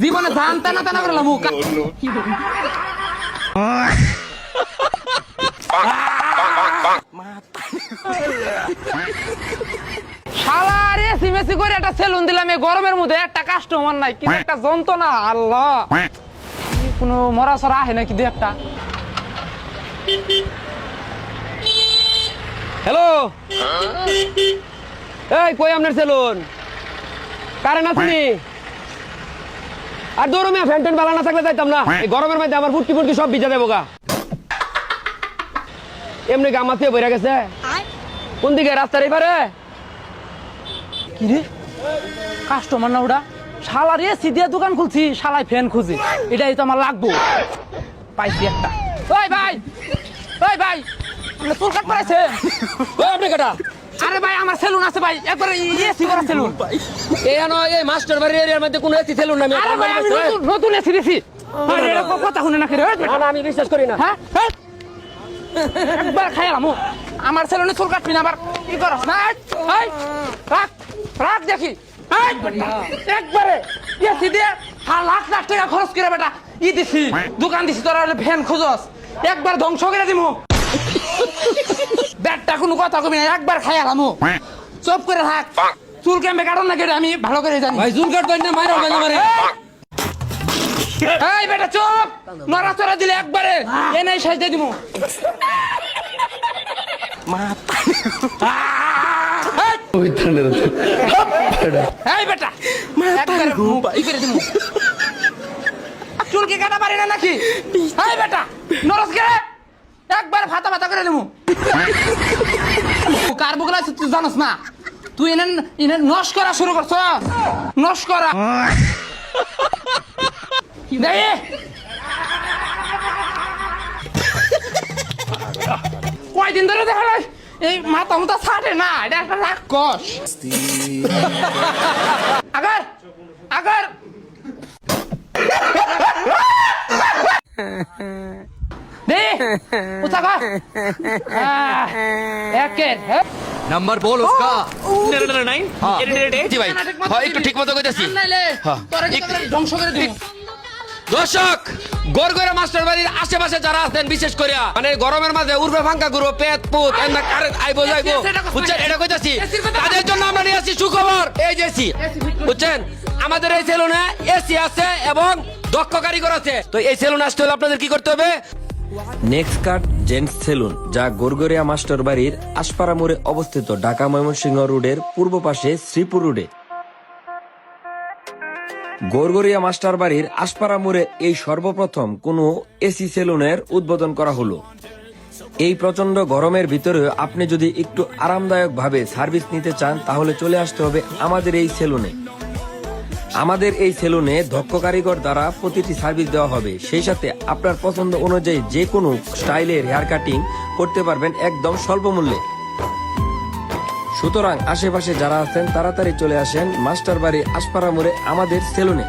জীবনে ধান টানা টানা করলাম শালারে সিমেসি করে একটা সেলুন দিলাম এই গরমের মধ্যে, একটা কাস্টমার নাই, কি একটা যন্ত্রণা। আল্লাহ, কোনো মরা সরা আহে নাকি দু একটা। হ্যালো, এই কই আপনার সেলুন? কারেন্ট আসেনি? আর গরমে ফ্যান ট্যান বালা না থাকলে যাইতাম না। এই গরমের মধ্যে আমার ফুটকি ফুটকি সব ভিজা দেবো গা। এমনি গামাতে বইরা গেছে। কোন দিকে? রাস্তার এপারে? কি রে, কাস্টমার না ওটা? শালার এসি দিয়ে দোকান খুলছি, শালাই ফ্যান খুঁজি, এটাই তো আমার লাগবো। পাইছি একটা। ওই ভাই, ওই ভাই, আপনি চুল কাট করাইছে? ওই আপনি কাটা? আরে ভাই, আমার সেলুন আছে ভাই, একবারে এসি করা সেলুন। এই মাস্টার বাড়ির এরিয়ার মধ্যে কোনো এসি সেলুন না। আরে ভাই, আমি নতুন এসি দিছি। কথা শুনে না কি রে? আমি বিশ্বাস করি না। হ্যাঁ, একবার খাইলাম। আমার সেলুনে চুল কাটবি না, আবার কি করস না? রাখ রাখ দেখি। একবারে এসি দিয়ে লাখ লাখ টাকা খরচ করে বেটা ই দিছি, দোকান দিছি, তোরা ফ্যান খুঁজস, একবার ধ্বংস করে দিমু। ব্যাটটা কোনো কথা কবি না, একবার খাইলাম। চুপ করে থাক। চুল ক্যাম্পে কাটন না কেটে আমি ভালো করে জানি। ভাই চুল কাটবেন না, মাইরা হবে না মারে। এই বেটা চুপ, নড়াচড়া দিলে একবারে এনে সাইজে দিমু। এই বেটা একবারে ই করে দিমু। চুলকে কাটা পারি না নাকি? এই বেটা নরস কে একবার ফাতা ফাতা করে দিমু। কার বুকলা তুই জানোস না? তুই এনে এনে নশ করা শুরু করছ, নশ করা। কয়দিন ধরে দেখা যায় এই মাথা মুথা ছাটে না, এটা একটা রাক্ষস। আগার আগার दे उठा का एक के নাম্বার বল उसका। 9 জি ভাই, হ্যাঁ একটু ঠিক মতো কইতাছি। নাইলে তোরে ধ্বংস করে দিই। দর্শক, গড়গড়া মাস্টার বাড়ির আশেপাশে যারা আছেন, বিশেষ করে মানে গরমের মাঝে উড়বে ফাঙ্কা গুরু পেট পুত এন্ডা কারেন্ট আইবো যাইবো, বুঝছেন? এটা কইতাছি তাদের জন্য আমরা নিয়ে আসছি সুখবর। এই যে এসি, বুঝছেন, আমাদের এই সেলুনে এসি আছে এবং দক্ষ কারিগর আছে। তো এই সেলুনে আসতে হলে আপনাদের কি করতে হবে? নেক্সট কাট জেন্টস সেলুন, যা গড়গড়িয়া মাস্টার বাড়ির আশপাড়া মোড়ে অবস্থিত, ঢাকা ময়মনসিংহ রোডের পূর্ব পাশে শ্রীপুর রোডে। গড়গড়িয়া মাস্টার বাড়ির আশপাড়া মোড়ে এই সর্বপ্রথম কোনো এসি সেলুনের উদ্বোধন করা হলো। এই প্রচন্ড গরমের ভিতরে আপনি যদি একটু আরামদায়ক ভাবে সার্ভিস নিতে চান, তাহলে চলে আসতে হবে আমাদের এই সেলুনে। আমাদের এই সেলুনে দক্ষ কারিগর দ্বারা প্রতিটি সার্ভিস দেওয়া হবে, সেই সাথে আপনার পছন্দ অনুযায়ী যে কোনো স্টাইলের হেয়ার কাটিং করতে পারবেন একদম স্বল্প মূল্যে। সুতরাং আশেপাশে যারা আছেন তাড়াতাড়ি চলে আসেন মাস্টার বাড়ি আশপাড়া মোড়ে আমাদের সেলুনে।